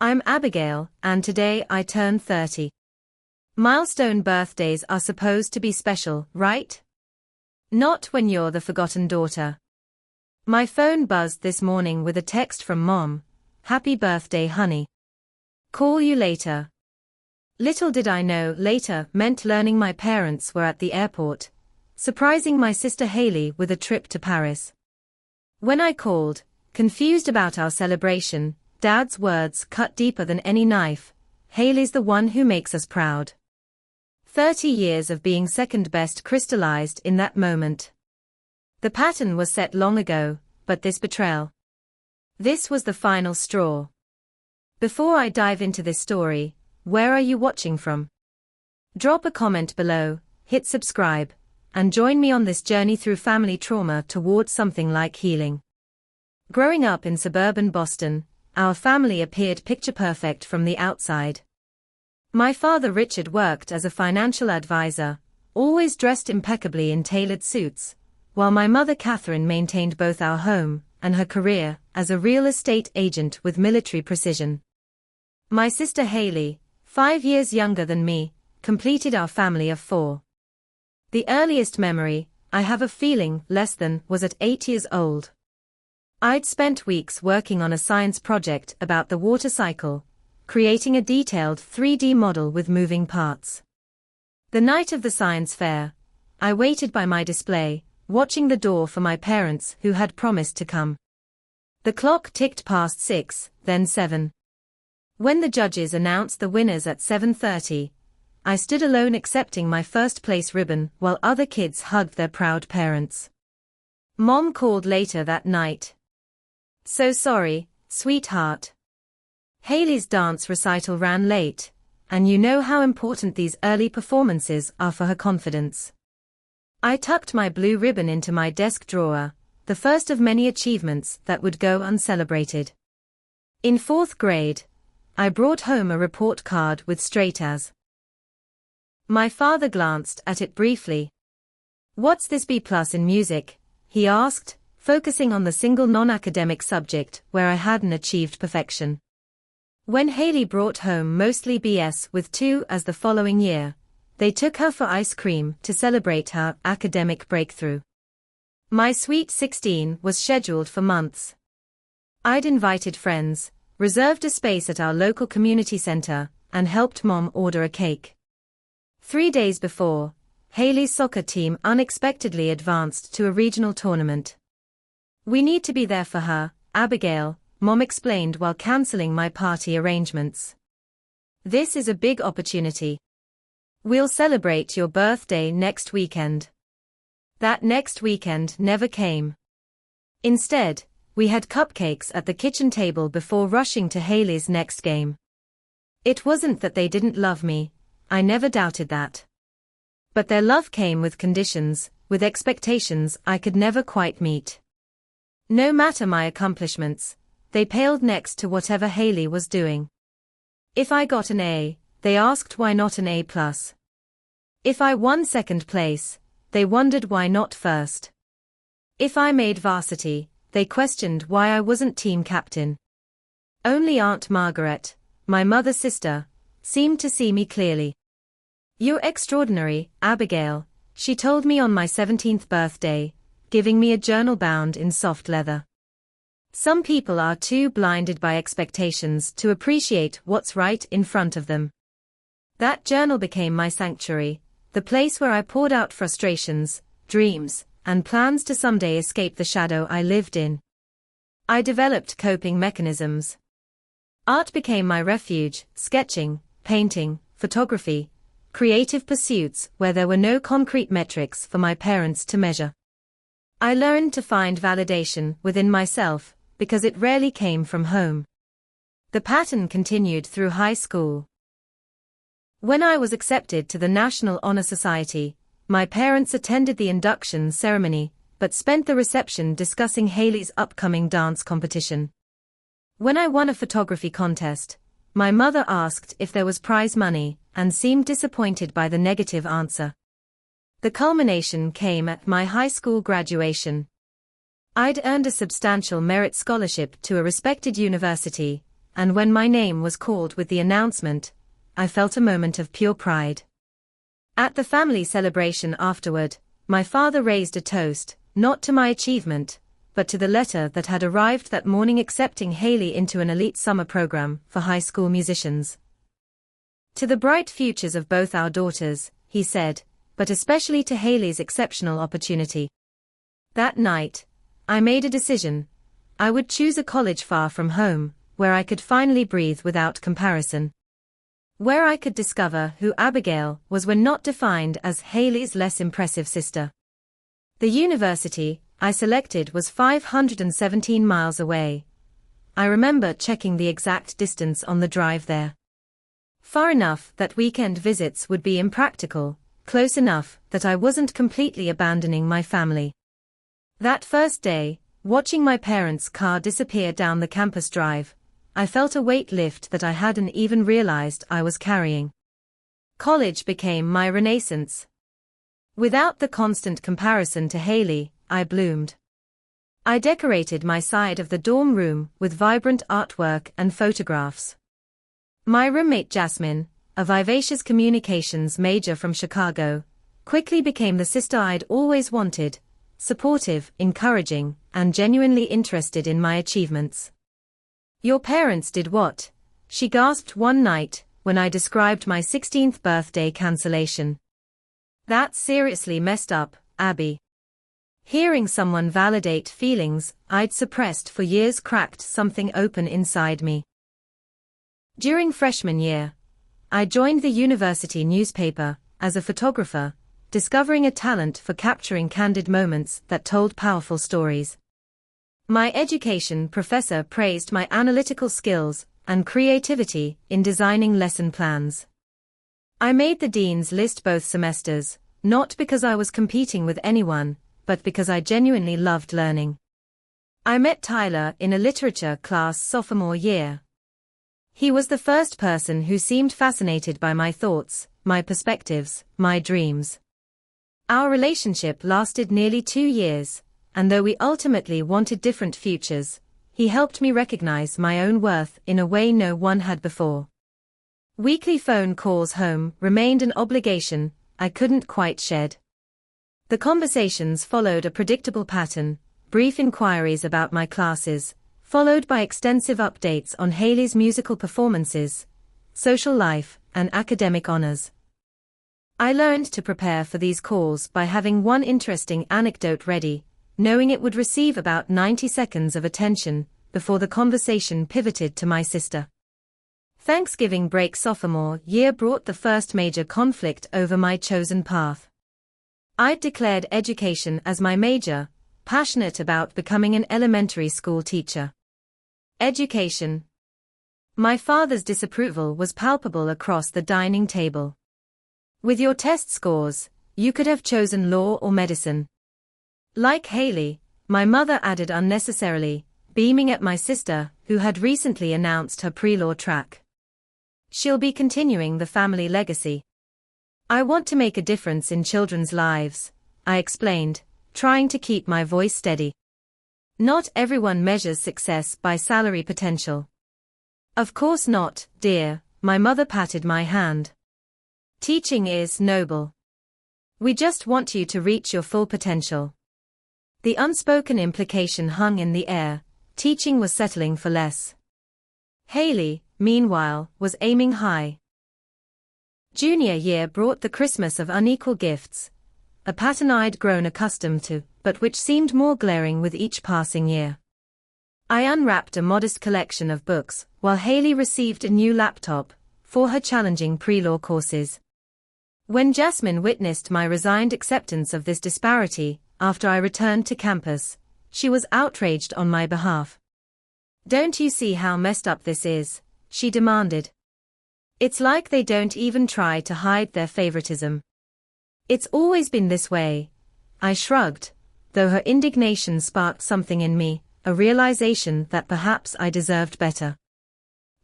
I'm Abigail, and today I turn 30. Milestone birthdays are supposed to be special, right? Not when you're the forgotten daughter. My phone buzzed this morning with a text from Mom. Happy birthday, honey. Call you later. Little did I know later meant learning my parents were at the airport, surprising my sister Haley with a trip to Paris. When I called, confused about our celebration, Dad's words cut deeper than any knife. Haley's the one who makes us proud. 30 years of being second best crystallized in that moment. The pattern was set long ago, but this betrayal. This was the final straw. Before I dive into this story, where are you watching from? Drop a comment below, hit subscribe, and join me on this journey through family trauma towards something like healing. Growing up in suburban Boston, our family appeared picture-perfect from the outside. My father Richard worked as a financial advisor, always dressed impeccably in tailored suits, while my mother Catherine maintained both our home and her career as a real estate agent with military precision. My sister Haley, 5 years younger than me, completed our family of 4. The earliest memory, I have a feeling less than, was at 8 years old. I'd spent weeks working on a science project about the water cycle, creating a detailed 3D model with moving parts. The night of the science fair, I waited by my display, watching the door for my parents who had promised to come. The clock ticked past 6, then 7. When the judges announced the winners at 7:30, I stood alone accepting my first place ribbon while other kids hugged their proud parents. Mom called later that night. So sorry, sweetheart. Haley's dance recital ran late, and you know how important these early performances are for her confidence. I tucked my blue ribbon into my desk drawer, the first of many achievements that would go uncelebrated. In 4th grade, I brought home a report card with straight A's. My father glanced at it briefly. What's this B+ in music? He asked, focusing on the single non-academic subject where I hadn't achieved perfection. When Haley brought home mostly BS with 2 as the following year, they took her for ice cream to celebrate her academic breakthrough. My sweet 16 was scheduled for months. I'd invited friends, reserved a space at our local community center, and helped Mom order a cake. 3 days before, Haley's soccer team unexpectedly advanced to a regional tournament. We need to be there for her, Abigail, Mom explained while canceling my party arrangements. This is a big opportunity. We'll celebrate your birthday next weekend. That next weekend never came. Instead, we had cupcakes at the kitchen table before rushing to Haley's next game. It wasn't that they didn't love me, I never doubted that. But their love came with conditions, with expectations I could never quite meet. No matter my accomplishments, they paled next to whatever Haley was doing. If I got an A, they asked why not an A+. If I won 2nd place, they wondered why not 1st. If I made varsity, they questioned why I wasn't team captain. Only Aunt Margaret, my mother's sister, seemed to see me clearly. You're extraordinary, Abigail, she told me on my 17th birthday, giving me a journal bound in soft leather. Some people are too blinded by expectations to appreciate what's right in front of them. That journal became my sanctuary, the place where I poured out frustrations, dreams, and plans to someday escape the shadow I lived in. I developed coping mechanisms. Art became my refuge, sketching, painting, photography, creative pursuits where there were no concrete metrics for my parents to measure. I learned to find validation within myself, because it rarely came from home. The pattern continued through high school. When I was accepted to the National Honor Society, my parents attended the induction ceremony, but spent the reception discussing Haley's upcoming dance competition. When I won a photography contest, my mother asked if there was prize money, and seemed disappointed by the negative answer. The culmination came at my high school graduation. I'd earned a substantial merit scholarship to a respected university, and when my name was called with the announcement, I felt a moment of pure pride. At the family celebration afterward, my father raised a toast, not to my achievement, but to the letter that had arrived that morning accepting Haley into an elite summer program for high school musicians. To the bright futures of both our daughters, he said, but especially to Haley's exceptional opportunity. That night, I made a decision. I would choose a college far from home, where I could finally breathe without comparison. Where I could discover who Abigail was when not defined as Haley's less impressive sister. The university I selected was 517 miles away. I remember checking the exact distance on the drive there. Far enough that weekend visits would be impractical, close enough that I wasn't completely abandoning my family. That first day, watching my parents' car disappear down the campus drive, I felt a weight lift that I hadn't even realized I was carrying. College became my renaissance. Without the constant comparison to Haley, I bloomed. I decorated my side of the dorm room with vibrant artwork and photographs. My roommate Jasmine, a vivacious communications major from Chicago, quickly became the sister I'd always wanted, supportive, encouraging, and genuinely interested in my achievements. "Your parents did what?" she gasped one night, when I described my 16th birthday cancellation. "That's seriously messed up, Abby." Hearing someone validate feelings I'd suppressed for years cracked something open inside me. During freshman year, I joined the university newspaper as a photographer, discovering a talent for capturing candid moments that told powerful stories. My education professor praised my analytical skills and creativity in designing lesson plans. I made the dean's list both semesters, not because I was competing with anyone, but because I genuinely loved learning. I met Tyler in a literature class sophomore year. He was the first person who seemed fascinated by my thoughts, my perspectives, my dreams. Our relationship lasted nearly 2 years, and though we ultimately wanted different futures, he helped me recognize my own worth in a way no one had before. Weekly phone calls home remained an obligation I couldn't quite shed. The conversations followed a predictable pattern, brief inquiries about my classes, followed by extensive updates on Haley's musical performances, social life, and academic honors. I learned to prepare for these calls by having one interesting anecdote ready, knowing it would receive about 90 seconds of attention before the conversation pivoted to my sister. Thanksgiving break sophomore year brought the first major conflict over my chosen path. I'd declared education as my major, passionate about becoming an elementary school teacher. Education. My father's disapproval was palpable across the dining table. "With your test scores, you could have chosen law or medicine." Like Haley, my mother added unnecessarily, beaming at my sister, who had recently announced her pre-law track. "She'll be continuing the family legacy." "I want to make a difference in children's lives," I explained, trying to keep my voice steady. "Not everyone measures success by salary potential." "Of course not, dear," my mother patted my hand. "Teaching is noble. We just want you to reach your full potential." The unspoken implication hung in the air, teaching was settling for less. Haley, meanwhile, was aiming high. Junior year brought the Christmas of unequal gifts, a pattern I'd grown accustomed to, but which seemed more glaring with each passing year. I unwrapped a modest collection of books, while Haley received a new laptop for her challenging pre-law courses. When Jasmine witnessed my resigned acceptance of this disparity, after I returned to campus, she was outraged on my behalf. "Don't you see how messed up this is?" she demanded. "It's like they don't even try to hide their favoritism." "It's always been this way," I shrugged, though her indignation sparked something in me, a realization that perhaps I deserved better.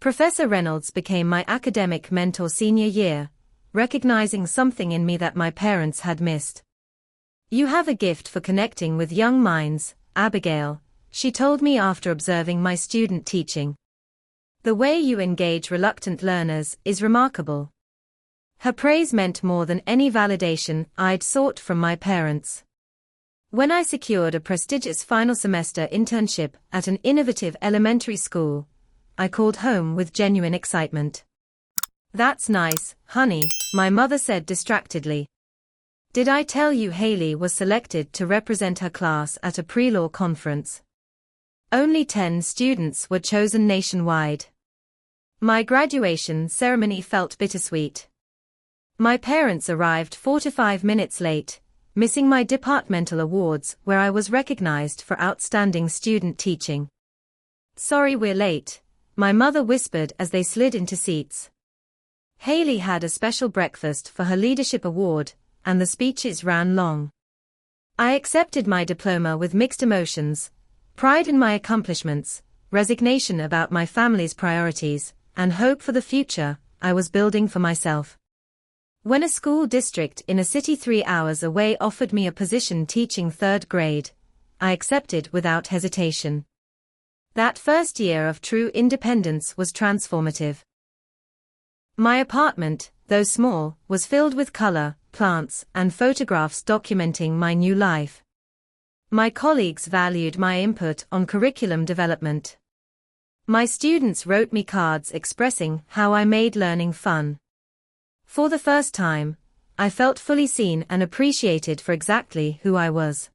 Professor Reynolds became my academic mentor senior year, recognizing something in me that my parents had missed. "You have a gift for connecting with young minds, Abigail," she told me after observing my student teaching. The way you engage reluctant learners is remarkable. Her praise meant more than any validation I'd sought from my parents. When I secured a prestigious final semester internship at an innovative elementary school, I called home with genuine excitement. "That's nice, honey," my mother said distractedly. "Did I tell you Haley was selected to represent her class at a pre-law conference? Only 10 students were chosen nationwide." My graduation ceremony felt bittersweet. My parents arrived 4 to 5 minutes late, missing my departmental awards where I was recognized for outstanding student teaching. "Sorry we're late," my mother whispered as they slid into seats. Haley had a special breakfast for her leadership award, and the speeches ran long. I accepted my diploma with mixed emotions, pride in my accomplishments, resignation about my family's priorities, and hope for the future I was building for myself. When a school district in a city 3 hours away offered me a position teaching 3rd grade, I accepted without hesitation. That first year of true independence was transformative. My apartment, though small, was filled with color, plants, and photographs documenting my new life. My colleagues valued my input on curriculum development. My students wrote me cards expressing how I made learning fun. For the first time, I felt fully seen and appreciated for exactly who I was.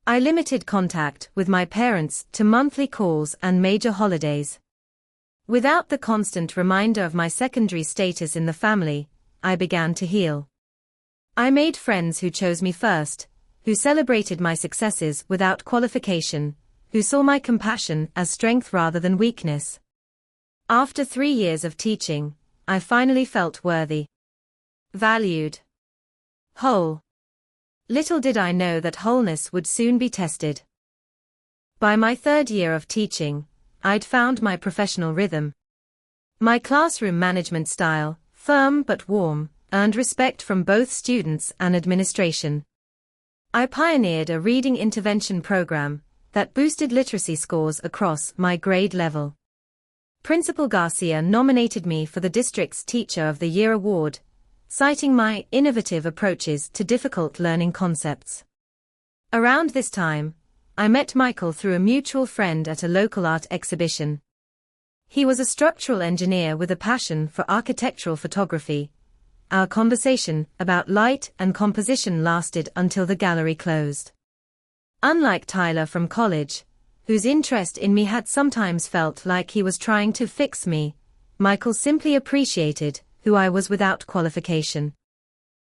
I limited contact with my parents to monthly calls and major holidays. Without the constant reminder of my secondary status in the family, I began to heal. I made friends who chose me first, who celebrated my successes without qualification, who saw my compassion as strength rather than weakness. After 3 years of teaching, I finally felt worthy, valued, whole. Little did I know that wholeness would soon be tested. By my 3rd year of teaching, I'd found my professional rhythm. My classroom management style, firm but warm, earned respect from both students and administration. I pioneered a reading intervention program that boosted literacy scores across my grade level. Principal Garcia nominated me for the district's Teacher of the Year award, citing my innovative approaches to difficult learning concepts. Around this time, I met Michael through a mutual friend at a local art exhibition. He was a structural engineer with a passion for architectural photography. Our conversation about light and composition lasted until the gallery closed. Unlike Tyler from college, whose interest in me had sometimes felt like he was trying to fix me, Michael simply appreciated who I was without qualification.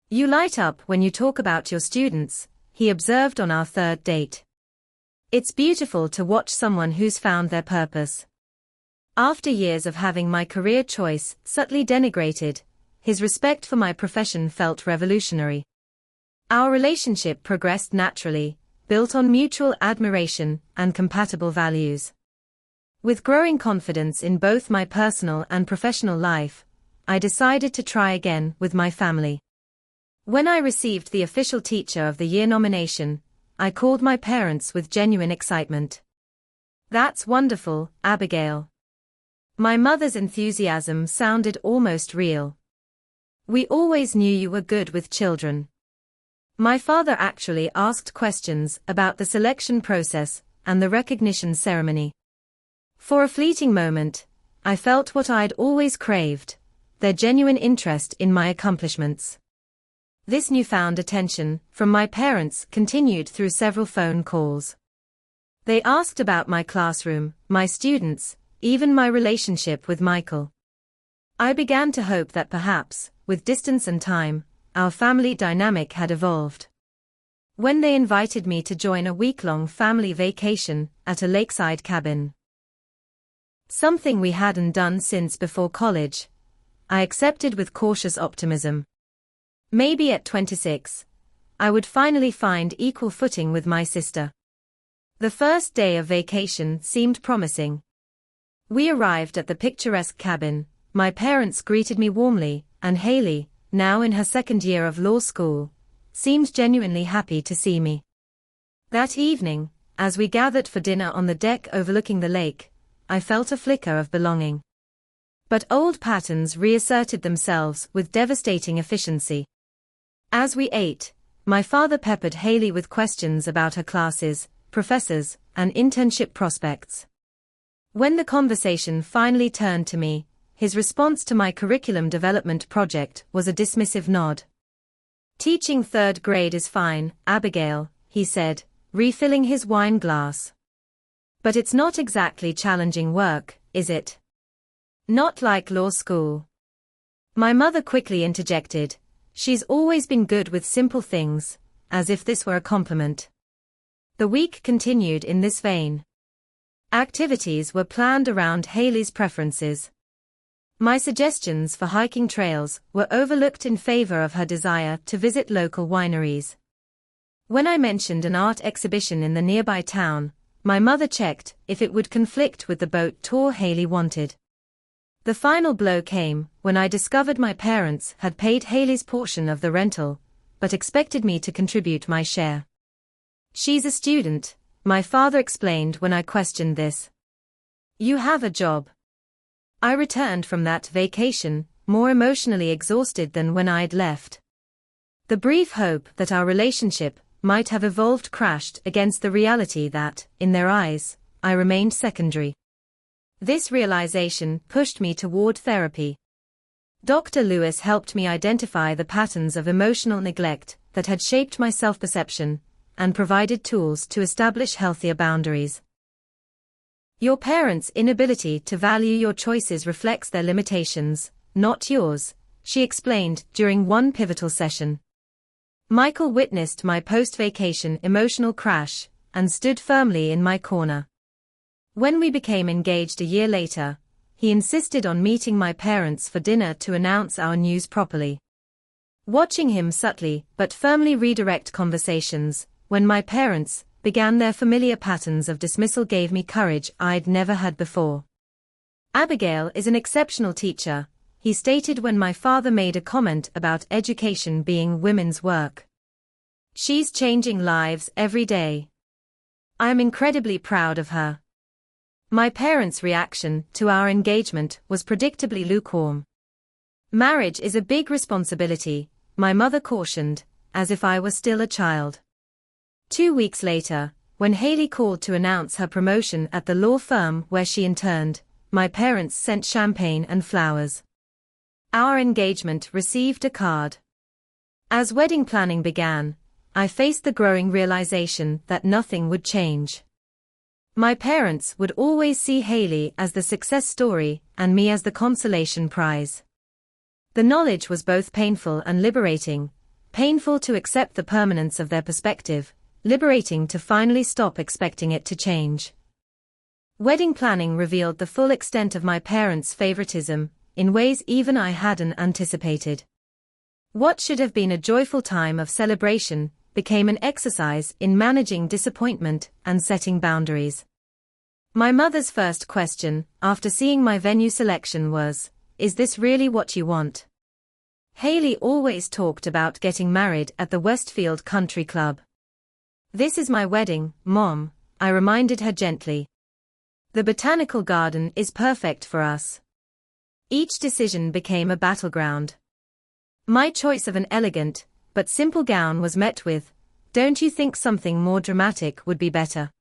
"You light up when you talk about your students," he observed on our 3rd date. "It's beautiful to watch someone who's found their purpose." After years of having my career choice subtly denigrated, his respect for my profession felt revolutionary. Our relationship progressed naturally, built on mutual admiration and compatible values. With growing confidence in both my personal and professional life, I decided to try again with my family. When I received the official Teacher of the Year nomination, I called my parents with genuine excitement. "That's wonderful, Abigail." My mother's enthusiasm sounded almost real. "We always knew you were good with children." My father actually asked questions about the selection process and the recognition ceremony. For a fleeting moment, I felt what I'd always craved, their genuine interest in my accomplishments. This newfound attention from my parents continued through several phone calls. They asked about my classroom, my students, even my relationship with Michael. I began to hope that perhaps, with distance and time, our family dynamic had evolved. When they invited me to join a week-long family vacation at a lakeside cabin, something we hadn't done since before college, I accepted with cautious optimism. Maybe at 26, I would finally find equal footing with my sister. The first day of vacation seemed promising. We arrived at the picturesque cabin, my parents greeted me warmly, and Haley, now in her 2nd year of law school, seemed genuinely happy to see me. That evening, as we gathered for dinner on the deck overlooking the lake, I felt a flicker of belonging. But old patterns reasserted themselves with devastating efficiency. As we ate, my father peppered Haley with questions about her classes, professors, and internship prospects. When the conversation finally turned to me, his response to my curriculum development project was a dismissive nod. "Teaching third grade is fine, Abigail," he said, refilling his wine glass. "But it's not exactly challenging work, is it? Not like law school." My mother quickly interjected, "She's always been good with simple things," as if this were a compliment. The week continued in this vein. Activities were planned around Haley's preferences. My suggestions for hiking trails were overlooked in favor of her desire to visit local wineries. When I mentioned an art exhibition in the nearby town, my mother checked if it would conflict with the boat tour Haley wanted. The final blow came when I discovered my parents had paid Haley's portion of the rental, but expected me to contribute my share. "She's a student," my father explained when I questioned this. "You have a job." I returned from that vacation, more emotionally exhausted than when I'd left. The brief hope that our relationship might have evolved crashed against the reality that, in their eyes, I remained secondary. This realization pushed me toward therapy. Dr. Lewis helped me identify the patterns of emotional neglect that had shaped my self-perception, and provided tools to establish healthier boundaries. Your parents' inability to value your choices reflects their limitations, not yours, she explained during one pivotal session. Michael witnessed my post-vacation emotional crash and stood firmly in my corner. When we became engaged a year later, he insisted on meeting my parents for dinner to announce our news properly. Watching him subtly but firmly redirect conversations, when my parents began their familiar patterns of dismissal gave me courage I'd never had before. "Abigail is an exceptional teacher," he stated when my father made a comment about education being women's work. "She's changing lives every day. I am incredibly proud of her." My parents' reaction to our engagement was predictably lukewarm. "Marriage is a big responsibility," my mother cautioned, as if I were still a child. 2 weeks later, when Haley called to announce her promotion at the law firm where she interned, my parents sent champagne and flowers. Our engagement received a card. As wedding planning began, I faced the growing realization that nothing would change. My parents would always see Haley as the success story and me as the consolation prize. The knowledge was both painful and liberating, painful to accept the permanence of their perspective, liberating to finally stop expecting it to change. Wedding planning revealed the full extent of my parents' favoritism, in ways even I hadn't anticipated. What should have been a joyful time of celebration became an exercise in managing disappointment and setting boundaries. My mother's first question, after seeing my venue selection was, "Is this really what you want?" Haley always talked about getting married at the Westfield Country Club. "This is my wedding, Mom," I reminded her gently. "The botanical garden is perfect for us." Each decision became a battleground. My choice of an elegant, but simple gown was met with, "Don't you think something more dramatic would be better?"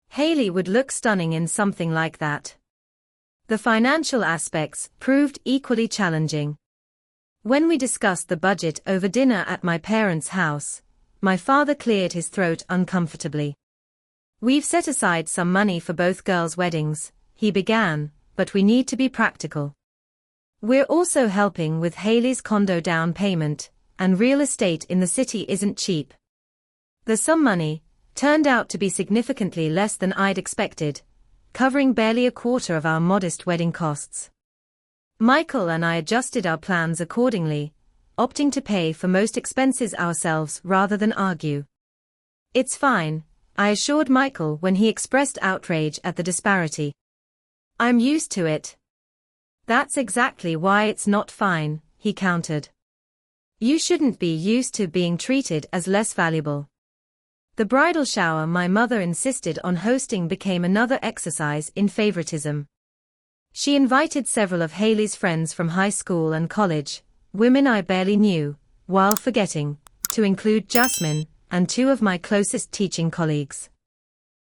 Haley would look stunning in something like that. The financial aspects proved equally challenging. When we discussed the budget over dinner at my parents' house, my father cleared his throat uncomfortably. "We've set aside some money for both girls' weddings," he began, "but we need to be practical. We're also helping with Haley's condo down payment, and real estate in the city isn't cheap." The sum money turned out to be significantly less than I'd expected, covering barely a quarter of our modest wedding costs. Michael and I adjusted our plans accordingly, opting to pay for most expenses ourselves rather than argue. "It's fine," I assured Michael when he expressed outrage at the disparity. "I'm used to it." "That's exactly why it's not fine," he countered. "You shouldn't be used to being treated as less valuable." The bridal shower my mother insisted on hosting became another exercise in favoritism. She invited several of Haley's friends from high school and college, women I barely knew, while forgetting to include Jasmine and two of my closest teaching colleagues.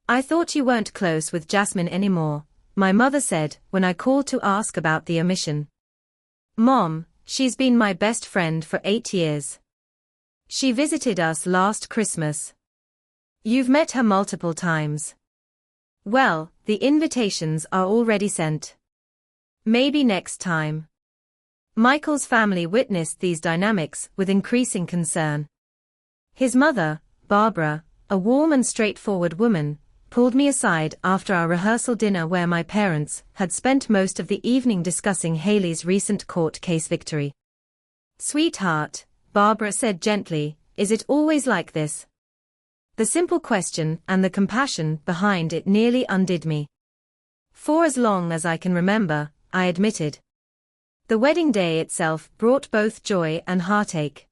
"I thought you weren't close with Jasmine anymore," my mother said when I called to ask about the omission. "Mom, she's been my best friend for 8 years. She visited us last Christmas." "You've met her multiple times." "Well, the invitations are already sent. Maybe next time." Michael's family witnessed these dynamics with increasing concern. His mother, Barbara, a warm and straightforward woman, pulled me aside after our rehearsal dinner where my parents had spent most of the evening discussing Haley's recent court case victory. "Sweetheart," Barbara said gently, "is it always like this?" The simple question and the compassion behind it nearly undid me. "For as long as I can remember," I admitted. The wedding day itself brought both joy and heartache.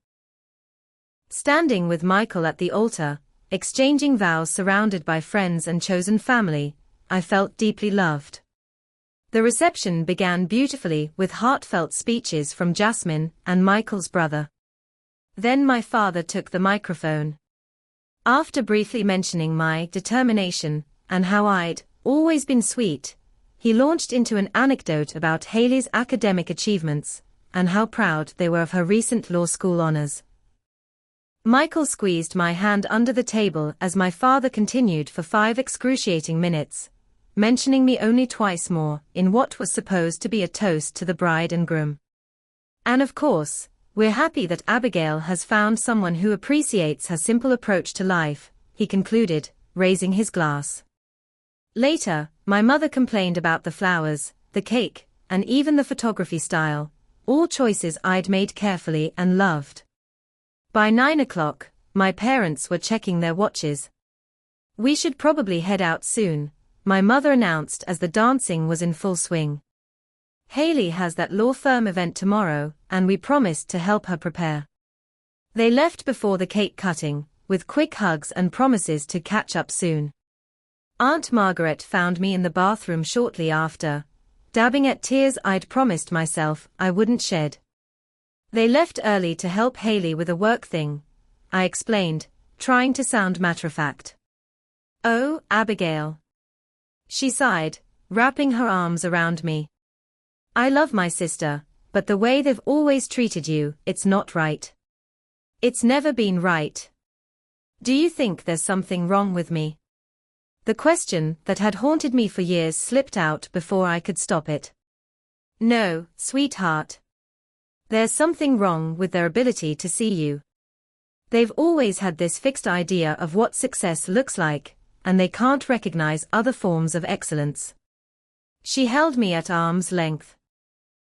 Standing with Michael at the altar, exchanging vows surrounded by friends and chosen family, I felt deeply loved. The reception began beautifully with heartfelt speeches from Jasmine and Michael's brother. Then my father took the microphone. After briefly mentioning my determination and how I'd always been sweet, he launched into an anecdote about Haley's academic achievements and how proud they were of her recent law school honors. Michael squeezed my hand under the table as my father continued for 5 excruciating minutes, mentioning me only twice more in what was supposed to be a toast to the bride and groom. "And of course, we're happy that Abigail has found someone who appreciates her simple approach to life," he concluded, raising his glass. Later, my mother complained about the flowers, the cake, and even the photography style, all choices I'd made carefully and loved. By 9 o'clock, my parents were checking their watches. "We should probably head out soon," my mother announced as the dancing was in full swing. "Haley has that law firm event tomorrow, and we promised to help her prepare." They left before the cake cutting, with quick hugs and promises to catch up soon. Aunt Margaret found me in the bathroom shortly after, dabbing at tears I'd promised myself I wouldn't shed. "They left early to help Haley with a work thing," I explained, trying to sound matter-of-fact. "Oh, Abigail." She sighed, wrapping her arms around me. "I love my sister, but the way they've always treated you, it's not right. It's never been right. Do you think there's something wrong with me?" The question that had haunted me for years slipped out before I could stop it. "No, sweetheart. There's something wrong with their ability to see you. They've always had this fixed idea of what success looks like, and they can't recognize other forms of excellence." She held me at arm's length.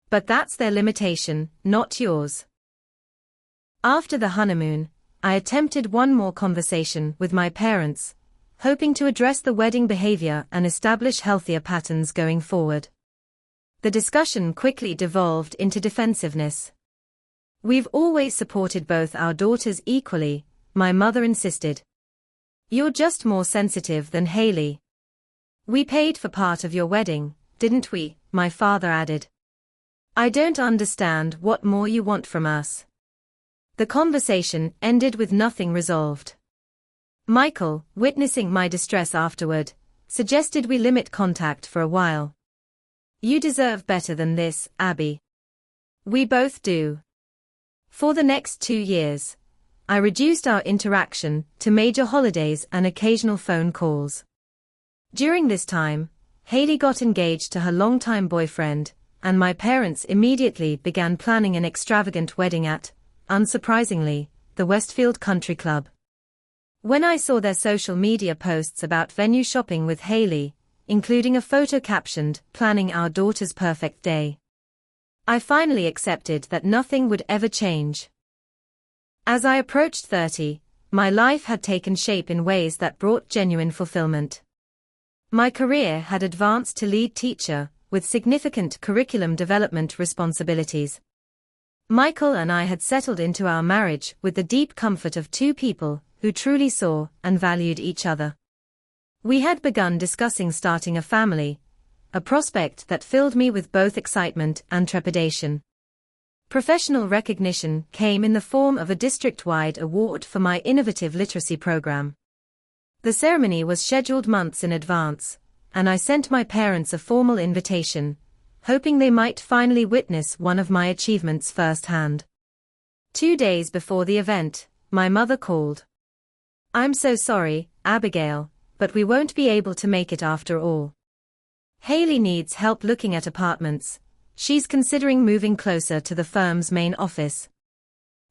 "But that's their limitation, not yours." After the honeymoon, I attempted one more conversation with my parents, hoping to address the wedding behavior and establish healthier patterns going forward. The discussion quickly devolved into defensiveness. "We've always supported both our daughters equally," my mother insisted. "You're just more sensitive than Haley." "We paid for part of your wedding, didn't we?" my father added. "I don't understand what more you want from us." The conversation ended with nothing resolved. Michael, witnessing my distress afterward, suggested we limit contact for a while. "You deserve better than this, Abby." "We both do." For the next 2 years, I reduced our interaction to major holidays and occasional phone calls. During this time, Haley got engaged to her longtime boyfriend, and my parents immediately began planning an extravagant wedding at, unsurprisingly, the Westfield Country Club. When I saw their social media posts about venue shopping with Haley, including a photo captioned, "Planning our daughter's perfect day," I finally accepted that nothing would ever change. As I approached 30, my life had taken shape in ways that brought genuine fulfillment. My career had advanced to lead teacher, with significant curriculum development responsibilities. Michael and I had settled into our marriage with the deep comfort of 2 people who truly saw and valued each other. We had begun discussing starting a family, a prospect that filled me with both excitement and trepidation. Professional recognition came in the form of a district-wide award for my innovative literacy program. The ceremony was scheduled months in advance, and I sent my parents a formal invitation, hoping they might finally witness one of my achievements firsthand. 2 days before the event, my mother called. "I'm so sorry, Abigail, but we won't be able to make it after all. Haley needs help looking at apartments. She's considering moving closer to the firm's main office."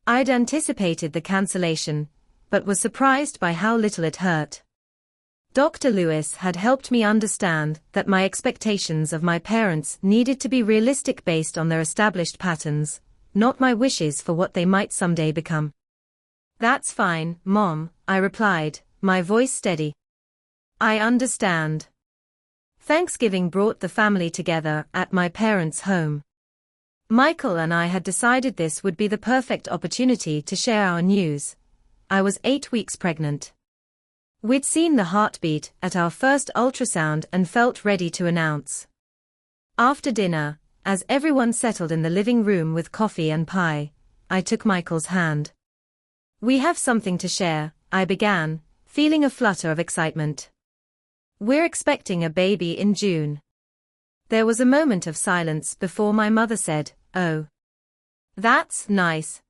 I'd anticipated the cancellation, but was surprised by how little it hurt. Dr. Lewis had helped me understand that my expectations of my parents needed to be realistic based on their established patterns, not my wishes for what they might someday become. "That's fine, Mom," I replied, my voice steady. "I understand." Thanksgiving brought the family together at my parents' home. Michael and I had decided this would be the perfect opportunity to share our news. I was 8 weeks pregnant. We'd seen the heartbeat at our first ultrasound and felt ready to announce. After dinner, as everyone settled in the living room with coffee and pie, I took Michael's hand. "We have something to share," I began, feeling a flutter of excitement. "We're expecting a baby in June." There was a moment of silence before my mother said, "Oh. That's nice.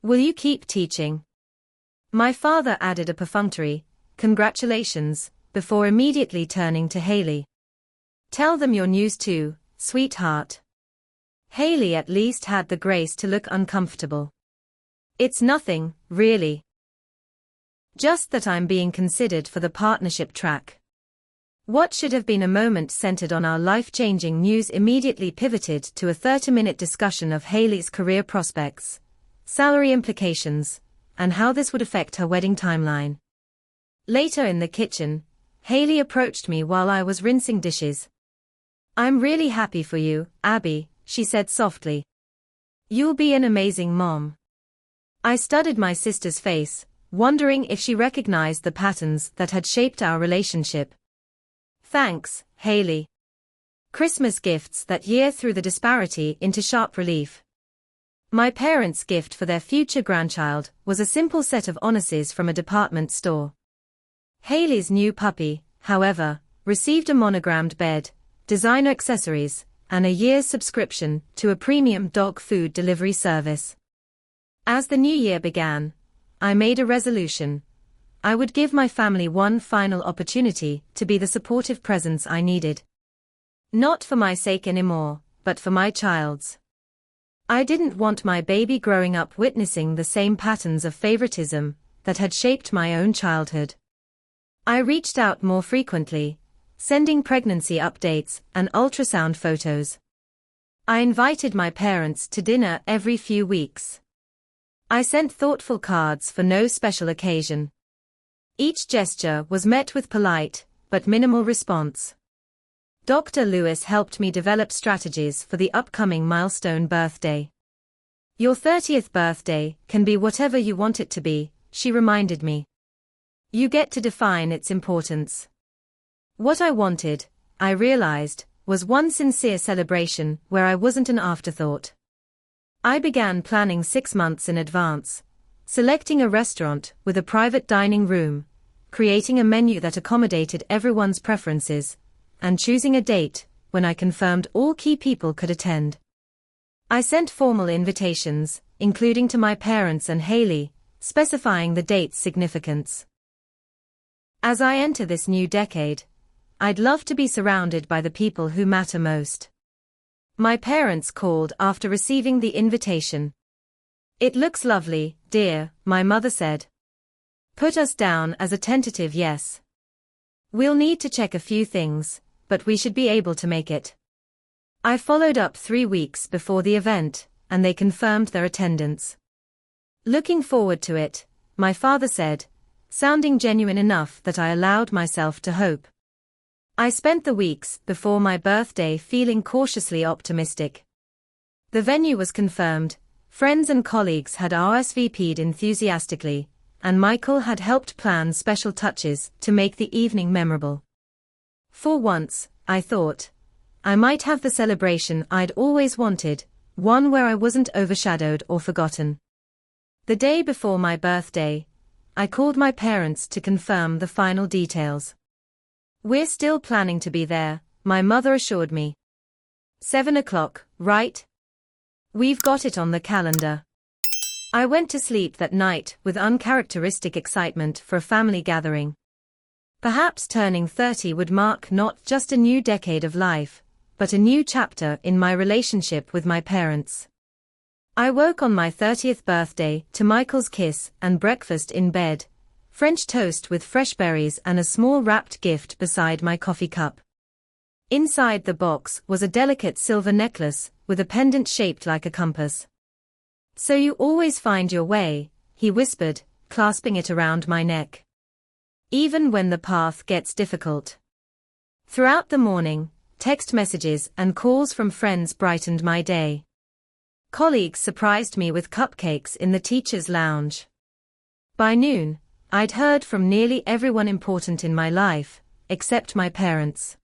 Will you keep teaching?" My father added a perfunctory, "Congratulations," before immediately turning to Haley. "Tell them your news too, sweetheart." Haley at least had the grace to look uncomfortable. "It's nothing, really. Just that I'm being considered for the partnership track." What should have been a moment centered on our life-changing news immediately pivoted to a 30-minute discussion of Haley's career prospects, salary implications, and how this would affect her wedding timeline. Later in the kitchen, Haley approached me while I was rinsing dishes. "I'm really happy for you, Abby," she said softly. "You'll be an amazing mom." I studied my sister's face, wondering if she recognized the patterns that had shaped our relationship. "Thanks, Haley." Christmas gifts that year threw the disparity into sharp relief. My parents' gift for their future grandchild was a simple set of Onuses from a department store. Haley's new puppy, however, received a monogrammed bed, designer accessories, and a year's subscription to a premium dog food delivery service. As the new year began, I made a resolution. I would give my family one final opportunity to be the supportive presence I needed. Not for my sake anymore, but for my child's. I didn't want my baby growing up witnessing the same patterns of favoritism that had shaped my own childhood. I reached out more frequently, sending pregnancy updates and ultrasound photos. I invited my parents to dinner every few weeks. I sent thoughtful cards for no special occasion. Each gesture was met with polite, but minimal response. Dr. Lewis helped me develop strategies for the upcoming milestone birthday. "Your 30th birthday can be whatever you want it to be," she reminded me. "You get to define its importance." What I wanted, I realized, was one sincere celebration where I wasn't an afterthought. I began planning 6 months in advance, selecting a restaurant with a private dining room, creating a menu that accommodated everyone's preferences, and choosing a date when I confirmed all key people could attend. I sent formal invitations, including to my parents and Haley, specifying the date's significance. As I enter this new decade, I'd love to be surrounded by the people who matter most. My parents called after receiving the invitation. "It looks lovely, dear," my mother said. "Put us down as a tentative yes. We'll need to check a few things, but we should be able to make it." I followed up 3 weeks before the event, and they confirmed their attendance. "Looking forward to it," my father said, sounding genuine enough that I allowed myself to hope. I spent the weeks before my birthday feeling cautiously optimistic. The venue was confirmed, friends and colleagues had RSVP'd enthusiastically, and Michael had helped plan special touches to make the evening memorable. For once, I thought, I might have the celebration I'd always wanted, one where I wasn't overshadowed or forgotten. The day before my birthday, I called my parents to confirm the final details. "We're still planning to be there," my mother assured me. 7 o'clock, right? We've got it on the calendar. I went to sleep that night with uncharacteristic excitement for a family gathering. Perhaps turning 30 would mark not just a new decade of life, but a new chapter in my relationship with my parents. I woke on my 30th birthday to Michael's kiss and breakfast in bed, French toast with fresh berries and a small wrapped gift beside my coffee cup. Inside the box was a delicate silver necklace with a pendant shaped like a compass. "So you always find your way," he whispered, clasping it around my neck. "Even when the path gets difficult." Throughout the morning, text messages and calls from friends brightened my day. Colleagues surprised me with cupcakes in the teacher's lounge. By noon, I'd heard from nearly everyone important in my life, except my parents.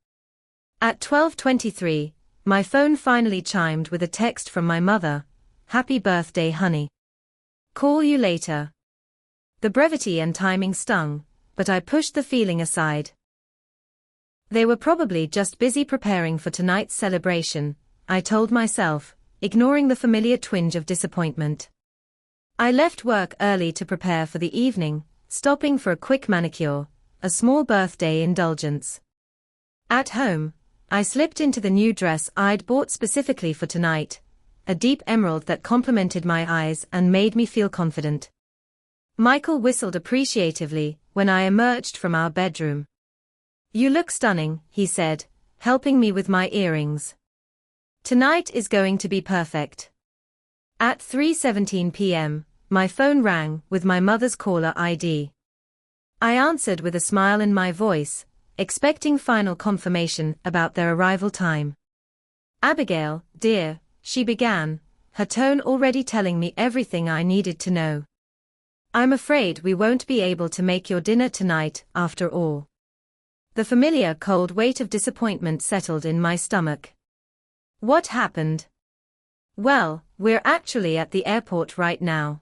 At 12:23, my phone finally chimed with a text from my mother, "Happy birthday, honey. Call you later." The brevity and timing stung, but I pushed the feeling aside. They were probably just busy preparing for tonight's celebration, I told myself, ignoring the familiar twinge of disappointment. I left work early to prepare for the evening, stopping for a quick manicure, a small birthday indulgence. At home, I slipped into the new dress I'd bought specifically for tonight, a deep emerald that complemented my eyes and made me feel confident. Michael whistled appreciatively when I emerged from our bedroom. "You look stunning," he said, helping me with my earrings. "Tonight is going to be perfect." At 3:17 p.m., my phone rang with my mother's caller ID. I answered with a smile in my voice, expecting final confirmation about their arrival time. "Abigail, dear," she began, her tone already telling me everything I needed to know. "I'm afraid we won't be able to make your dinner tonight, after all." The familiar cold weight of disappointment settled in my stomach. What happened? "Well, we're actually at the airport right now."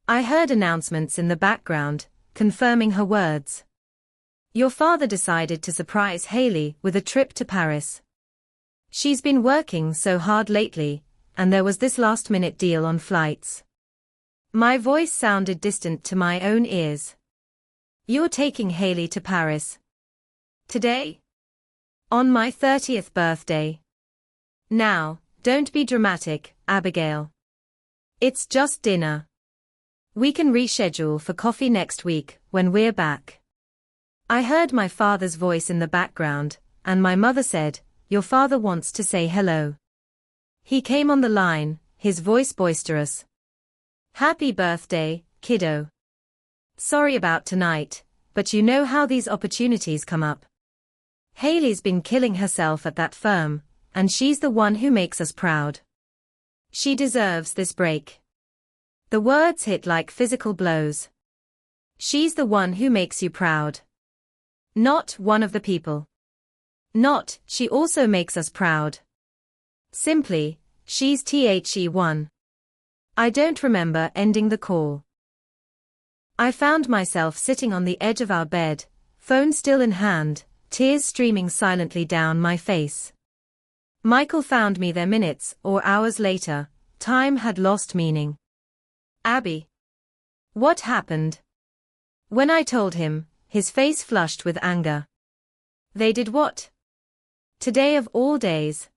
I heard announcements in the background, confirming her words. "Your father decided to surprise Haley with a trip to Paris. She's been working so hard lately, and there was this last-minute deal on flights." My voice sounded distant to my own ears. "You're taking Haley to Paris? Today? On my 30th birthday? Now, don't be dramatic, Abigail. It's just dinner. We can reschedule for coffee next week, when we're back." I heard my father's voice in the background, and my mother said, "Your father wants to say hello." He came on the line, his voice boisterous. "Happy birthday, kiddo. Sorry about tonight, but you know how these opportunities come up. Haley's been killing herself at that firm, and she's the one who makes us proud. She deserves this break." The words hit like physical blows. She's the one who makes you proud. Not one of the people. Not, she also makes us proud. Simply, she's the one. I don't remember ending the call. I found myself sitting on the edge of our bed, phone still in hand, tears streaming silently down my face. Michael found me there minutes or hours later. Time had lost meaning. "Abby. What happened?" When I told him, his face flushed with anger. "They did what? Today of all days?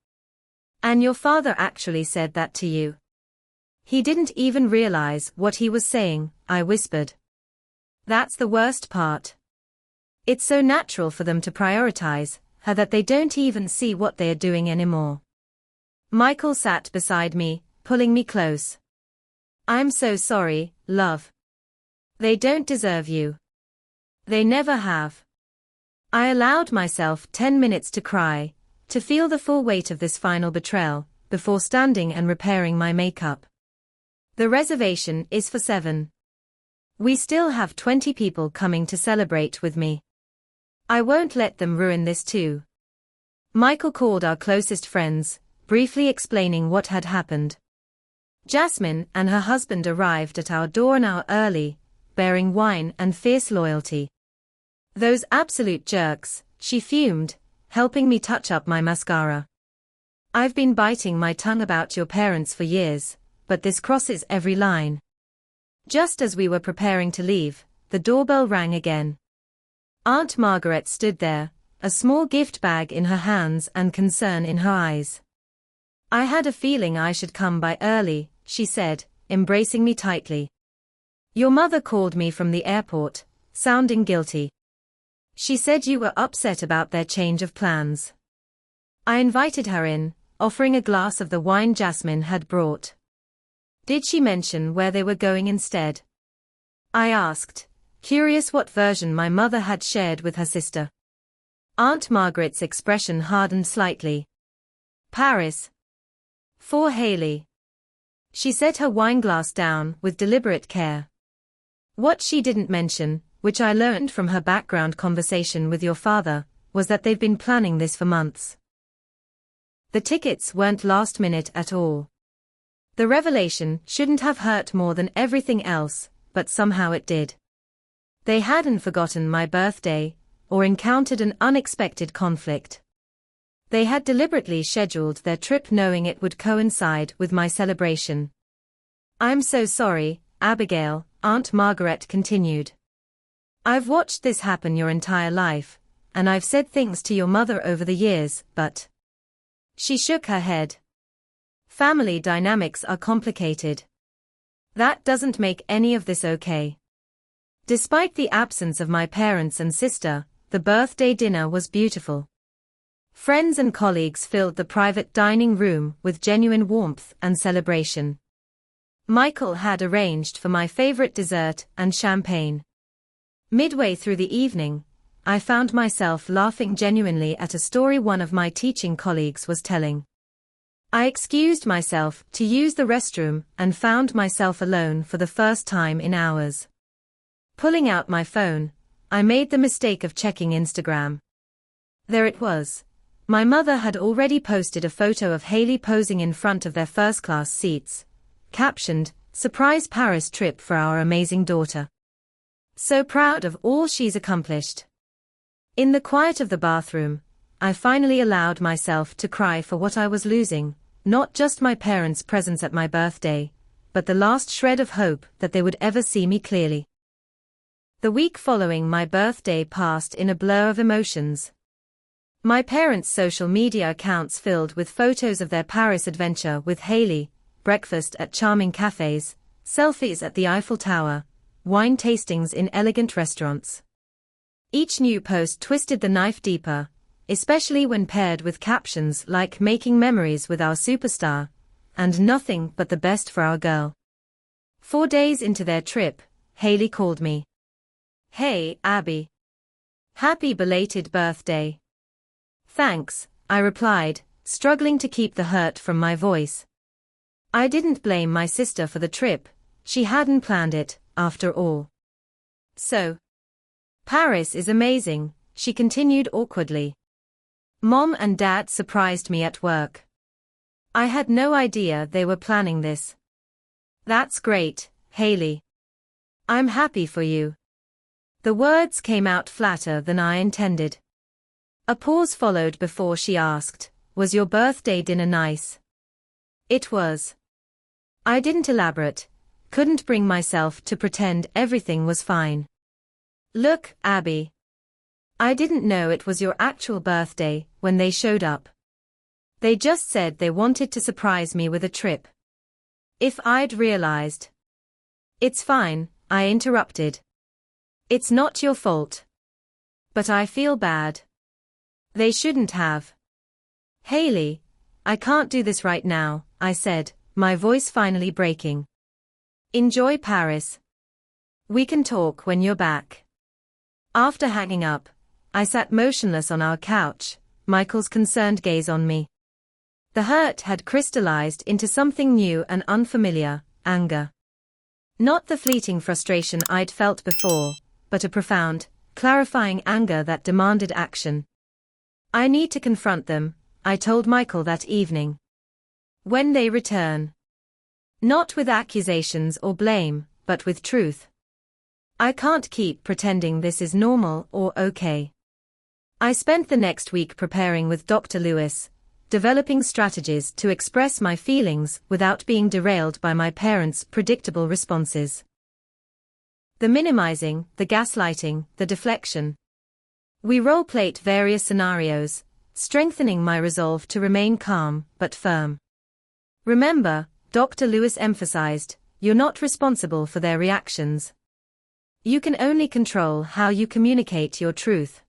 And your father actually said that to you?" "He didn't even realize what he was saying," I whispered. "That's the worst part. It's so natural for them to prioritize her that they don't even see what they are doing anymore." Michael sat beside me, pulling me close. "I'm so sorry, love. They don't deserve you. They never have." I allowed myself 10 minutes to cry, to feel the full weight of this final betrayal, before standing and repairing my makeup. "The reservation is for 7. We still have 20 people coming to celebrate with me. I won't let them ruin this too." Michael called our closest friends, briefly explaining what had happened. Jasmine and her husband arrived at our door an hour early, bearing wine and fierce loyalty. "Those absolute jerks," she fumed, helping me touch up my mascara. "I've been biting my tongue about your parents for years, but this crosses every line." Just as we were preparing to leave, the doorbell rang again. Aunt Margaret stood there, a small gift bag in her hands and concern in her eyes. "I had a feeling I should come by early," she said, embracing me tightly. "Your mother called me from the airport, sounding guilty. She said you were upset about their change of plans." I invited her in, offering a glass of the wine Jasmine had brought. "Did she mention where they were going instead?" I asked, curious what version my mother had shared with her sister. Aunt Margaret's expression hardened slightly. "Paris. For Haley." She set her wineglass down with deliberate care. "What she didn't mention, which I learned from her background conversation with your father, was that they've been planning this for months. The tickets weren't last minute at all." The revelation shouldn't have hurt more than everything else, but somehow it did. They hadn't forgotten my birthday, or encountered an unexpected conflict. They had deliberately scheduled their trip knowing it would coincide with my celebration. "I'm so sorry, Abigail," Aunt Margaret continued. "I've watched this happen your entire life, and I've said things to your mother over the years, but..." She shook her head. "Family dynamics are complicated. That doesn't make any of this okay." Despite the absence of my parents and sister, the birthday dinner was beautiful. Friends and colleagues filled the private dining room with genuine warmth and celebration. Michael had arranged for my favorite dessert and champagne. Midway through the evening, I found myself laughing genuinely at a story one of my teaching colleagues was telling. I excused myself to use the restroom and found myself alone for the first time in hours. Pulling out my phone, I made the mistake of checking Instagram. There it was. My mother had already posted a photo of Haley posing in front of their first-class seats, captioned, "Surprise Paris trip for our amazing daughter. So proud of all she's accomplished." In the quiet of the bathroom, I finally allowed myself to cry for what I was losing, not just my parents' presence at my birthday, but the last shred of hope that they would ever see me clearly. The week following my birthday passed in a blur of emotions. My parents' social media accounts filled with photos of their Paris adventure with Haley, breakfast at charming cafes, selfies at the Eiffel Tower, wine tastings in elegant restaurants. Each new post twisted the knife deeper, especially when paired with captions like "making memories with our superstar," and "nothing but the best for our girl." 4 days into their trip, Haley called me. "Hey, Abby. Happy belated birthday." "Thanks," I replied, struggling to keep the hurt from my voice. I didn't blame my sister for the trip, she hadn't planned it, after all. "So, Paris is amazing," she continued awkwardly. "Mom and Dad surprised me at work. I had no idea they were planning this." "That's great, Haley. I'm happy for you." The words came out flatter than I intended. A pause followed before she asked, "Was your birthday dinner nice?" It was. I didn't elaborate, couldn't bring myself to pretend everything was fine. "Look, Abby. I didn't know it was your actual birthday when they showed up. They just said they wanted to surprise me with a trip. If I'd realized..." "It's fine," I interrupted. "It's not your fault. But I feel bad. They shouldn't have." "Haley, I can't do this right now," I said, my voice finally breaking. "Enjoy Paris. We can talk when you're back." After hanging up, I sat motionless on our couch, Michael's concerned gaze on me. The hurt had crystallized into something new and unfamiliar, anger. Not the fleeting frustration I'd felt before, but a profound, clarifying anger that demanded action. I need to confront them, I told Michael that evening. When they return. Not with accusations or blame, but with truth. I can't keep pretending this is normal or okay. I spent the next week preparing with Dr. Lewis, developing strategies to express my feelings without being derailed by my parents' predictable responses. The minimizing, the gaslighting, the deflection. We role-played various scenarios, strengthening my resolve to remain calm but firm. Remember, Dr. Lewis emphasized, you're not responsible for their reactions. You can only control how you communicate your truth.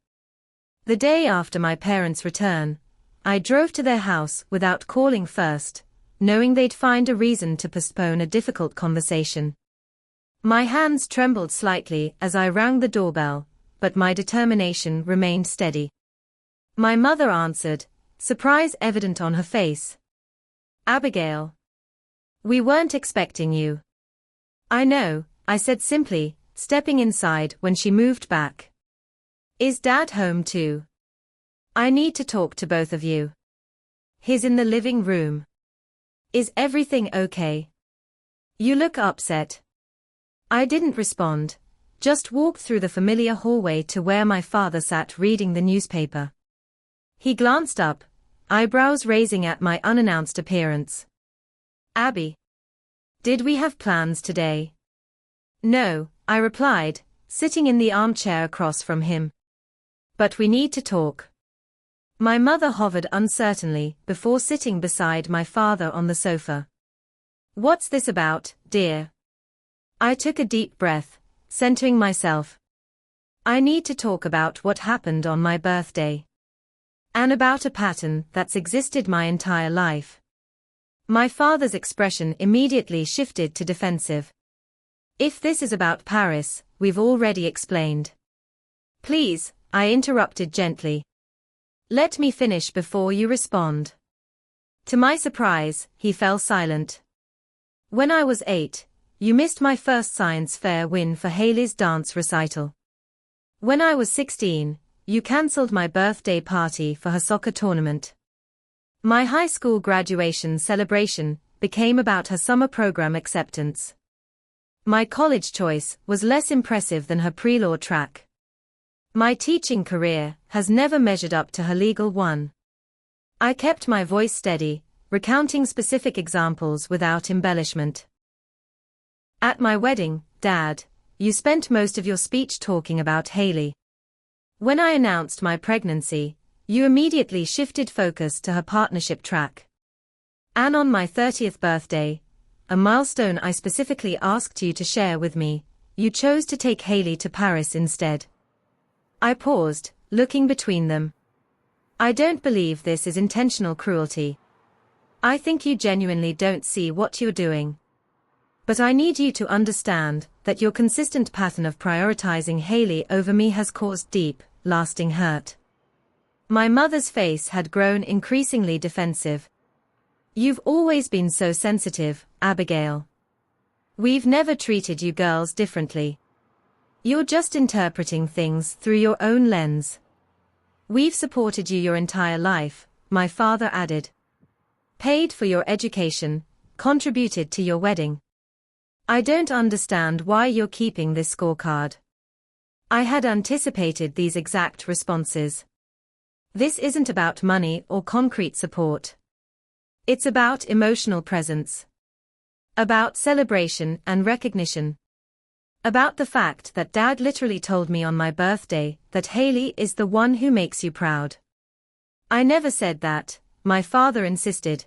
The day after my parents' return, I drove to their house without calling first, knowing they'd find a reason to postpone a difficult conversation. My hands trembled slightly as I rang the doorbell, but my determination remained steady. My mother answered, surprise evident on her face. Abigail. We weren't expecting you. I know, I said simply, stepping inside when she moved back. Is Dad home too? I need to talk to both of you. He's in the living room. Is everything okay? You look upset. I didn't respond, just walked through the familiar hallway to where my father sat reading the newspaper. He glanced up, eyebrows raising at my unannounced appearance. Abby. Did we have plans today? No, I replied, sitting in the armchair across from him. But we need to talk. My mother hovered uncertainly before sitting beside my father on the sofa. What's this about, dear? I took a deep breath, centering myself. I need to talk about what happened on my birthday. And about a pattern that's existed my entire life. My father's expression immediately shifted to defensive. If this is about Paris, we've already explained. Please, I interrupted gently. Let me finish before you respond. To my surprise, he fell silent. When I was 8, you missed my first science fair win for Haley's dance recital. When I was 16, you cancelled my birthday party for her soccer tournament. My high school graduation celebration became about her summer program acceptance. My college choice was less impressive than her pre-law track. My teaching career has never measured up to her legal one. I kept my voice steady, recounting specific examples without embellishment. At my wedding, Dad, you spent most of your speech talking about Haley. When I announced my pregnancy, you immediately shifted focus to her partnership track. And on my 30th birthday, a milestone I specifically asked you to share with me, you chose to take Haley to Paris instead. I paused, looking between them. I don't believe this is intentional cruelty. I think you genuinely don't see what you're doing. But I need you to understand that your consistent pattern of prioritizing Haley over me has caused deep, lasting hurt. My mother's face had grown increasingly defensive. You've always been so sensitive, Abigail. We've never treated you girls differently. You're just interpreting things through your own lens. We've supported you your entire life, my father added. Paid for your education, contributed to your wedding. I don't understand why you're keeping this scorecard. I had anticipated these exact responses. This isn't about money or concrete support. It's about emotional presence. About celebration and recognition. About the fact that Dad literally told me on my birthday that Haley is the one who makes you proud. I never said that, my father insisted.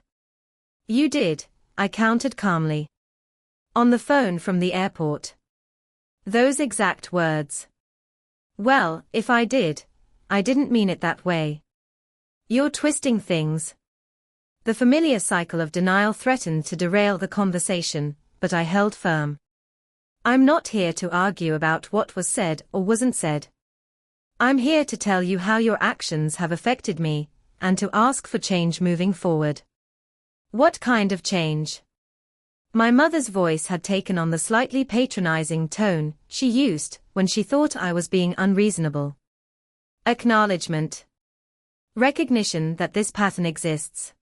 You did, I countered calmly. On the phone from the airport. Those exact words. Well, if I did, I didn't mean it that way. You're twisting things. The familiar cycle of denial threatened to derail the conversation, but I held firm. I'm not here to argue about what was said or wasn't said. I'm here to tell you how your actions have affected me, and to ask for change moving forward. What kind of change? My mother's voice had taken on the slightly patronizing tone she used when she thought I was being unreasonable. Acknowledgement. Recognition that this pattern exists.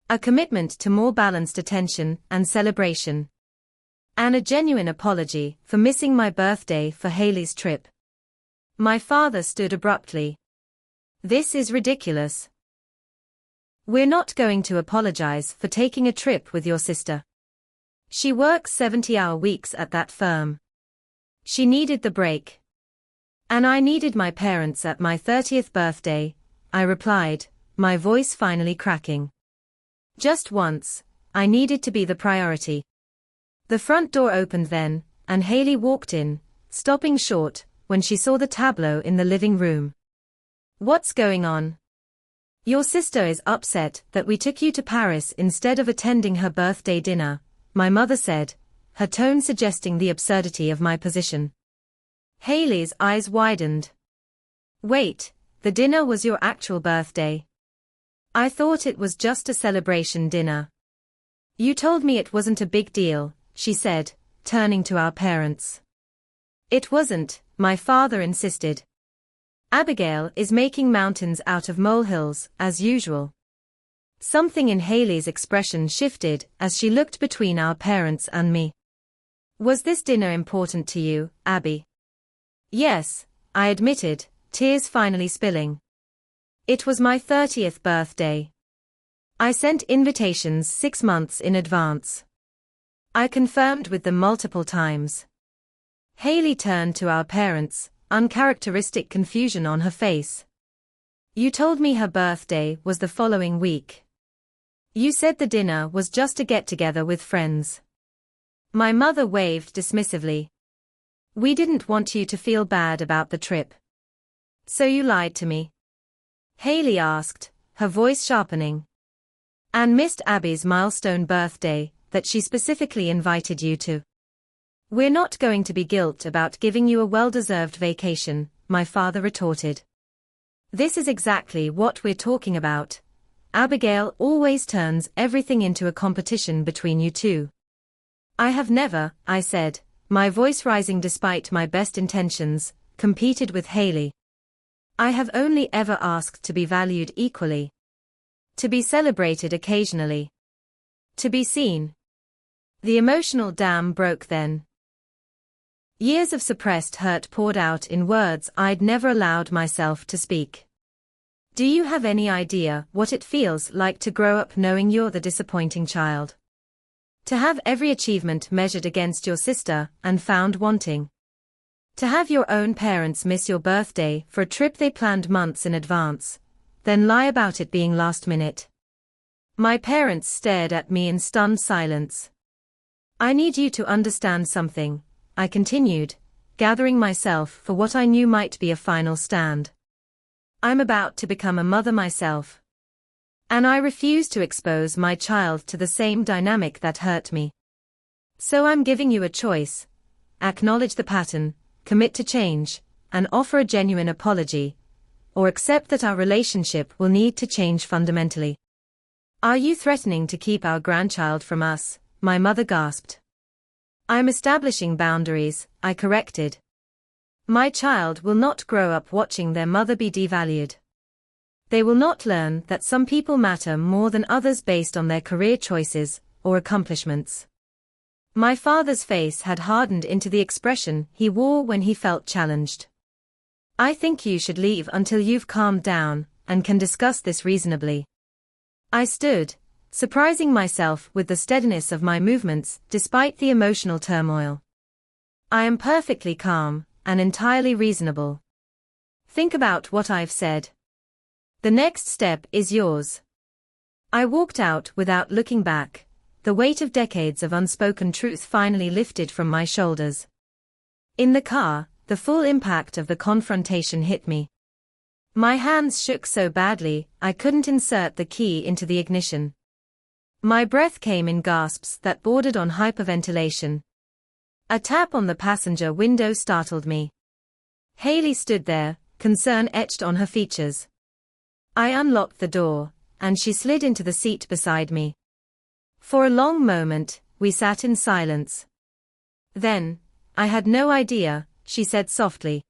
A commitment to more balanced attention and celebration. And a genuine apology for missing my birthday for Haley's trip. My father stood abruptly. This is ridiculous. We're not going to apologize for taking a trip with your sister. She works 70-hour weeks at that firm. She needed the break. And I needed my parents at my 30th birthday, I replied, my voice finally cracking. Just once, I needed to be the priority. The front door opened then, and Haley walked in, stopping short when she saw the tableau in the living room. What's going on? Your sister is upset that we took you to Paris instead of attending her birthday dinner, my mother said, her tone suggesting the absurdity of my position. Haley's eyes widened. Wait, the dinner was your actual birthday? I thought it was just a celebration dinner. You told me it wasn't a big deal, she said, turning to our parents. It wasn't, my father insisted. Abigail is making mountains out of molehills, as usual. Something in Haley's expression shifted as she looked between our parents and me. Was this dinner important to you, Abby? Yes, I admitted, tears finally spilling. It was my 30th birthday. I sent invitations 6 months in advance. I confirmed with them multiple times. Haley turned to our parents, uncharacteristic confusion on her face. You told me her birthday was the following week. You said the dinner was just a get-together with friends. My mother waved dismissively. We didn't want you to feel bad about the trip. So you lied to me? Haley asked, her voice sharpening. And missed Abby's milestone birthday that she specifically invited you to. We're not going to be guilt about giving you a well-deserved vacation, my father retorted. This is exactly what we're talking about. Abigail always turns everything into a competition between you two. I have never, I said, my voice rising despite my best intentions, competed with Haley. I have only ever asked to be valued equally. To be celebrated occasionally. To be seen. The emotional dam broke then. Years of suppressed hurt poured out in words I'd never allowed myself to speak. Do you have any idea what it feels like to grow up knowing you're the disappointing child? To have every achievement measured against your sister and found wanting. To have your own parents miss your birthday for a trip they planned months in advance, then lie about it being last minute. My parents stared at me in stunned silence. I need you to understand something, I continued, gathering myself for what I knew might be a final stand. I'm about to become a mother myself. And I refuse to expose my child to the same dynamic that hurt me. So I'm giving you a choice. Acknowledge the pattern, commit to change, and offer a genuine apology, or accept that our relationship will need to change fundamentally. Are you threatening to keep our grandchild from us? My mother gasped. I'm establishing boundaries, I corrected. My child will not grow up watching their mother be devalued. They will not learn that some people matter more than others based on their career choices or accomplishments. My father's face had hardened into the expression he wore when he felt challenged. I think you should leave until you've calmed down and can discuss this reasonably. I stood, surprising myself with the steadiness of my movements despite the emotional turmoil. I am perfectly calm and entirely reasonable. Think about what I've said. The next step is yours. I walked out without looking back, the weight of decades of unspoken truth finally lifted from my shoulders. In the car, the full impact of the confrontation hit me. My hands shook so badly I couldn't insert the key into the ignition. My breath came in gasps that bordered on hyperventilation. A tap on the passenger window startled me. Haley stood there, concern etched on her features. I unlocked the door, and she slid into the seat beside me. For a long moment, we sat in silence. Then, I had no idea, she said softly.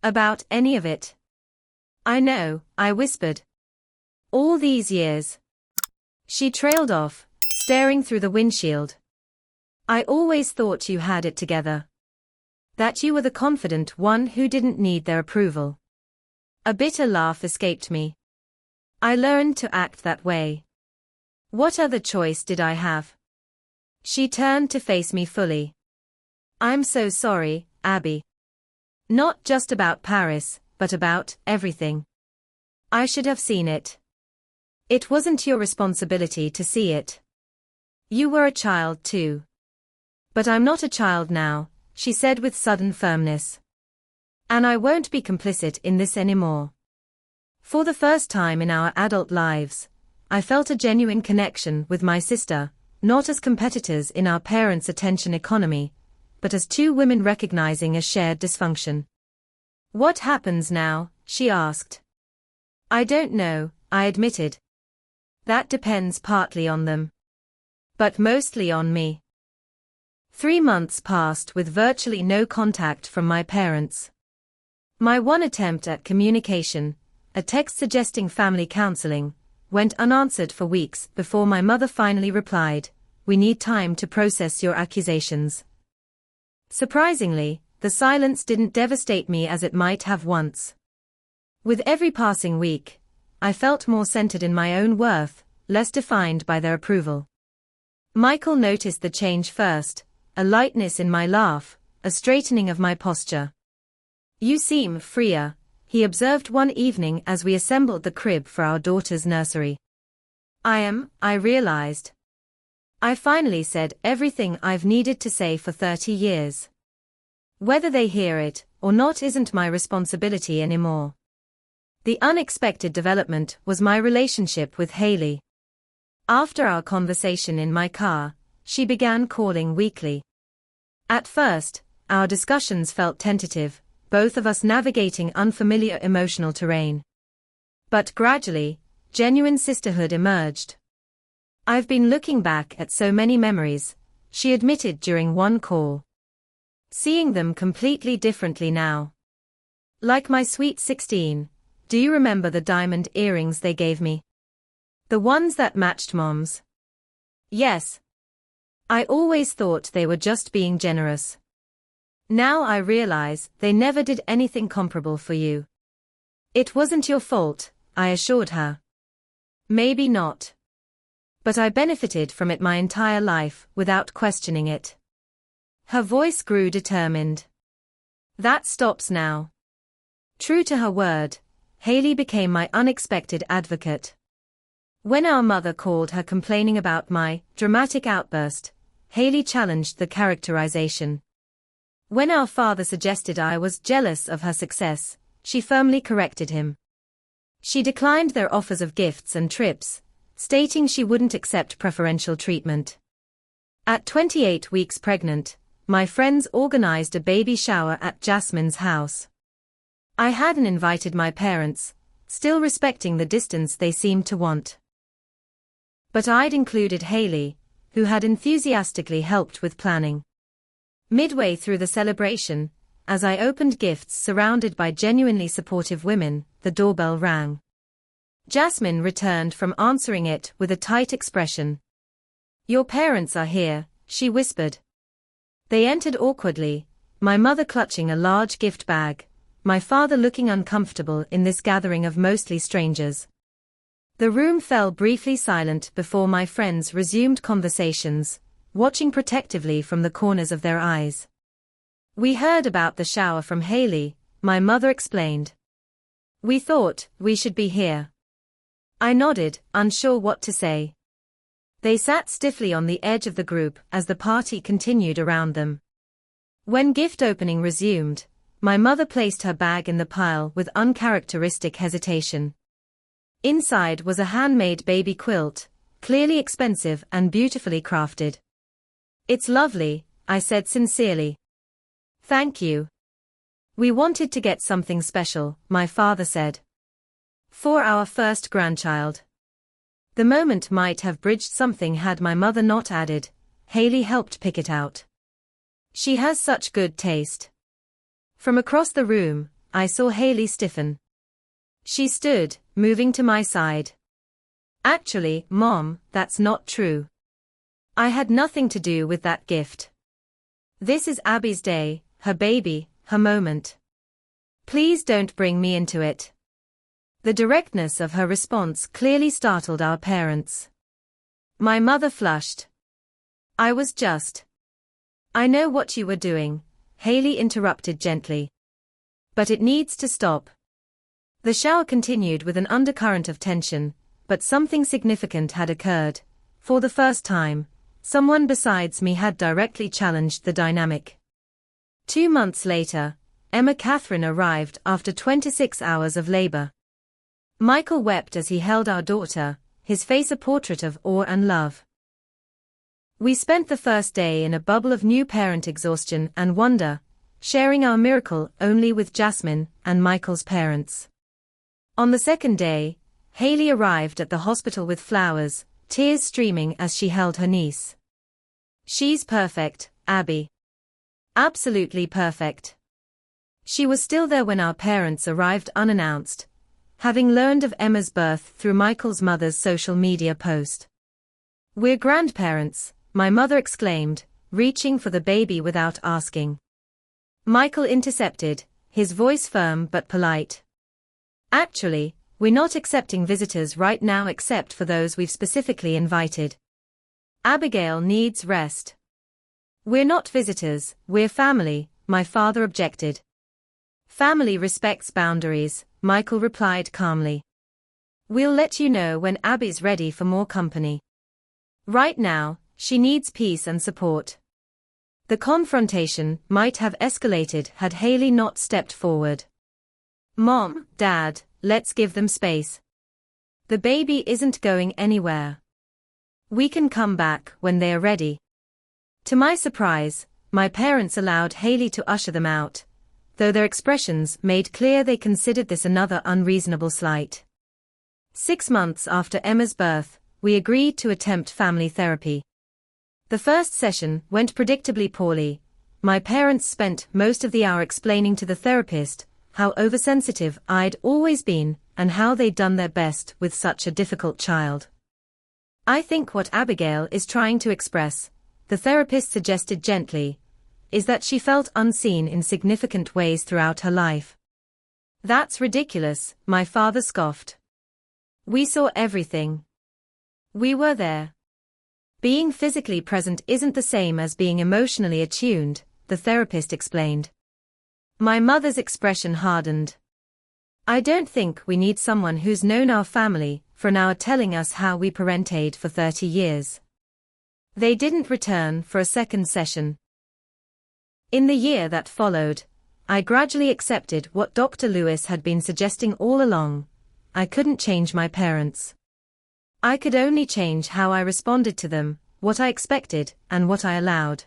About any of it. I know, I whispered. All these years. She trailed off, staring through the windshield. I always thought you had it together. That you were the confident one who didn't need their approval. A bitter laugh escaped me. I learned to act that way. What other choice did I have? She turned to face me fully. I'm so sorry, Abby. Not just about Paris, but about everything. I should have seen it. It wasn't your responsibility to see it. You were a child too. But I'm not a child now, she said with sudden firmness. And I won't be complicit in this anymore. For the first time in our adult lives, I felt a genuine connection with my sister, not as competitors in our parents' attention economy, but as two women recognizing a shared dysfunction. What happens now? She asked. I don't know, I admitted. That depends partly on them. But mostly on me. 3 months passed with virtually no contact from my parents. My one attempt at communication, a text suggesting family counseling, went unanswered for weeks before my mother finally replied, "We need time to process your accusations." Surprisingly, the silence didn't devastate me as it might have once. With every passing week, I felt more centered in my own worth, less defined by their approval. Michael noticed the change first, a lightness in my laugh, a straightening of my posture. You seem freer, he observed one evening as we assembled the crib for our daughter's nursery. I realized. I finally said everything I've needed to say for 30 years. Whether they hear it or not isn't my responsibility anymore. The unexpected development was my relationship with Haley. After our conversation in my car, she began calling weekly. At first, our discussions felt tentative, both of us navigating unfamiliar emotional terrain. But gradually, genuine sisterhood emerged. I've been looking back at so many memories, she admitted during one call. Seeing them completely differently now. Like my sweet 16, do you remember the diamond earrings they gave me? The ones that matched Mom's? Yes. I always thought they were just being generous. Now I realize they never did anything comparable for you. It wasn't your fault, I assured her. Maybe not. But I benefited from it my entire life without questioning it. Her voice grew determined. That stops now. True to her word, Haley became my unexpected advocate. When our mother called her complaining about my dramatic outburst, Haley challenged the characterization. When our father suggested I was jealous of her success, she firmly corrected him. She declined their offers of gifts and trips, stating she wouldn't accept preferential treatment. At 28 weeks pregnant, my friends organized a baby shower at Jasmine's house. I hadn't invited my parents, still respecting the distance they seemed to want. But I'd included Haley, who had enthusiastically helped with planning. Midway through the celebration, as I opened gifts surrounded by genuinely supportive women, the doorbell rang. Jasmine returned from answering it with a tight expression. Your parents are here, she whispered. They entered awkwardly, my mother clutching a large gift bag, my father looking uncomfortable in this gathering of mostly strangers. The room fell briefly silent before my friends resumed conversations, watching protectively from the corners of their eyes. We heard about the shower from Haley, my mother explained. We thought we should be here. I nodded, unsure what to say. They sat stiffly on the edge of the group as the party continued around them. When gift opening resumed, my mother placed her bag in the pile with uncharacteristic hesitation. Inside was a handmade baby quilt, clearly expensive and beautifully crafted. It's lovely, I said sincerely. Thank you. We wanted to get something special, my father said. For our first grandchild. The moment might have bridged something had my mother not added, Haley helped pick it out. She has such good taste. From across the room, I saw Haley stiffen. She stood, moving to my side. Actually, Mom, that's not true. I had nothing to do with that gift. This is Abby's day, her baby, her moment. Please don't bring me into it. The directness of her response clearly startled our parents. My mother flushed. I know what you were doing, Haley interrupted gently. But it needs to stop. The shower continued with an undercurrent of tension, but something significant had occurred. For the first time, someone besides me had directly challenged the dynamic. 2 months later, Emma Catherine arrived after 26 hours of labor. Michael wept as he held our daughter, his face a portrait of awe and love. We spent the first day in a bubble of new parent exhaustion and wonder, sharing our miracle only with Jasmine and Michael's parents. On the second day, Haley arrived at the hospital with flowers, tears streaming as she held her niece. She's perfect, Abby. Absolutely perfect. She was still there when our parents arrived unannounced, having learned of Emma's birth through Michael's mother's social media post. We're grandparents, my mother exclaimed, reaching for the baby without asking. Michael intercepted, his voice firm but polite. Actually, we're not accepting visitors right now except for those we've specifically invited. Abigail needs rest. We're not visitors, we're family, my father objected. Family respects boundaries, Michael replied calmly. We'll let you know when Abby's ready for more company. Right now, she needs peace and support. The confrontation might have escalated had Haley not stepped forward. Mom, Dad, let's give them space. The baby isn't going anywhere. We can come back when they are ready. To my surprise, my parents allowed Haley to usher them out, though their expressions made clear they considered this another unreasonable slight. 6 months after Emma's birth, we agreed to attempt family therapy. The first session went predictably poorly. My parents spent most of the hour explaining to the therapist how oversensitive I'd always been and how they'd done their best with such a difficult child. I think what Abigail is trying to express, the therapist suggested gently, is that she felt unseen in significant ways throughout her life. That's ridiculous, my father scoffed. We saw everything. We were there. Being physically present isn't the same as being emotionally attuned, the therapist explained. My mother's expression hardened. I don't think we need someone who's known our family for an hour telling us how we parented for 30 years. They didn't return for a second session. In the year that followed, I gradually accepted what Dr. Lewis had been suggesting all along. I couldn't change my parents. I could only change how I responded to them, what I expected, and what I allowed.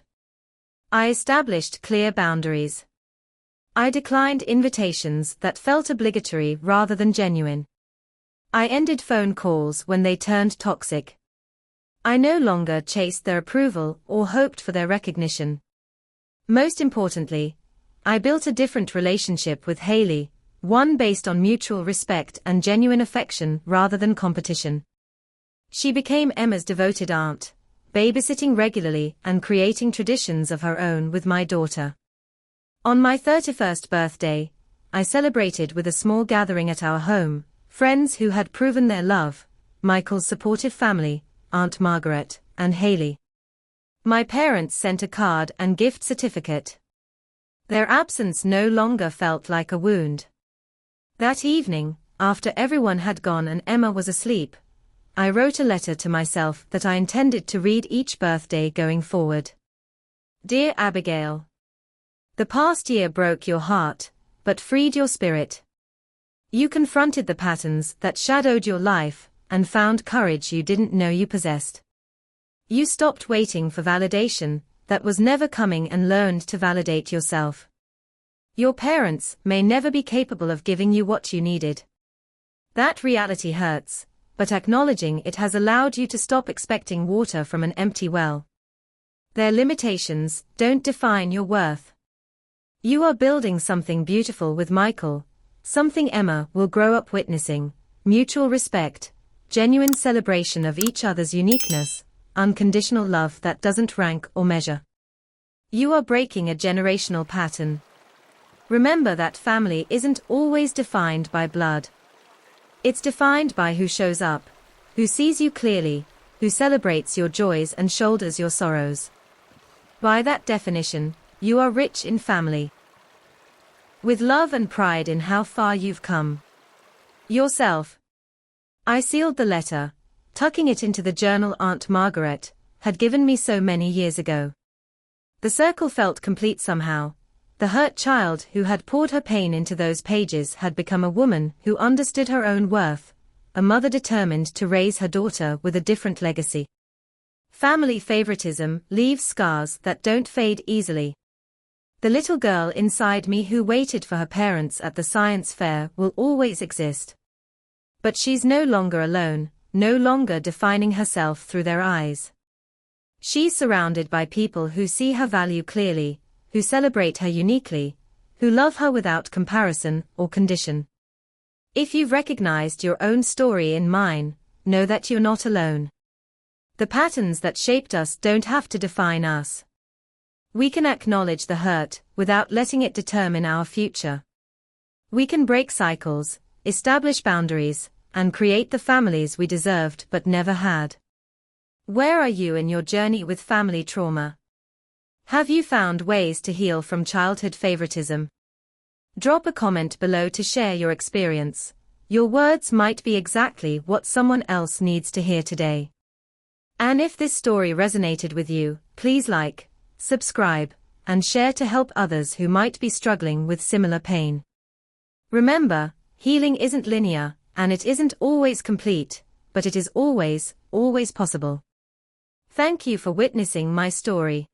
I established clear boundaries. I declined invitations that felt obligatory rather than genuine. I ended phone calls when they turned toxic. I no longer chased their approval or hoped for their recognition. Most importantly, I built a different relationship with Haley, one based on mutual respect and genuine affection rather than competition. She became Emma's devoted aunt, babysitting regularly and creating traditions of her own with my daughter. On my 31st birthday, I celebrated with a small gathering at our home, friends who had proven their love, Michael's supportive family, Aunt Margaret, and Haley. My parents sent a card and gift certificate. Their absence no longer felt like a wound. That evening, after everyone had gone and Emma was asleep, I wrote a letter to myself that I intended to read each birthday going forward. Dear Abigail, the past year broke your heart, but freed your spirit. You confronted the patterns that shadowed your life and found courage you didn't know you possessed. You stopped waiting for validation that was never coming and learned to validate yourself. Your parents may never be capable of giving you what you needed. That reality hurts, but acknowledging it has allowed you to stop expecting water from an empty well. Their limitations don't define your worth. You are building something beautiful with Michael, Something Emma will grow up witnessing: mutual respect, genuine celebration of each other's uniqueness, unconditional love that doesn't rank or measure. You are breaking a generational pattern. Remember that family isn't always defined by blood. It's defined by who shows up, who sees you clearly, who celebrates your joys and shoulders your sorrows. By that definition, you are rich in family. With love and pride in how far you've come. Yourself. I sealed the letter, tucking it into the journal Aunt Margaret had given me so many years ago. The circle felt complete somehow. The hurt child who had poured her pain into those pages had become a woman who understood her own worth, a mother determined to raise her daughter with a different legacy. Family favoritism leaves scars that don't fade easily. The little girl inside me who waited for her parents at the science fair will always exist. But she's no longer alone, no longer defining herself through their eyes. She's surrounded by people who see her value clearly, who celebrate her uniquely, who love her without comparison or condition. If you've recognized your own story in mine, know that you're not alone. The patterns that shaped us don't have to define us. We can acknowledge the hurt without letting it determine our future. We can break cycles, establish boundaries, and create the families we deserved but never had. Where are you in your journey with family trauma? Have you found ways to heal from childhood favoritism? Drop a comment below to share your experience. Your words might be exactly what someone else needs to hear today. And if this story resonated with you, please like, subscribe, and share to help others who might be struggling with similar pain. Remember, healing isn't linear, and it isn't always complete, but it is always, always possible. Thank you for witnessing my story.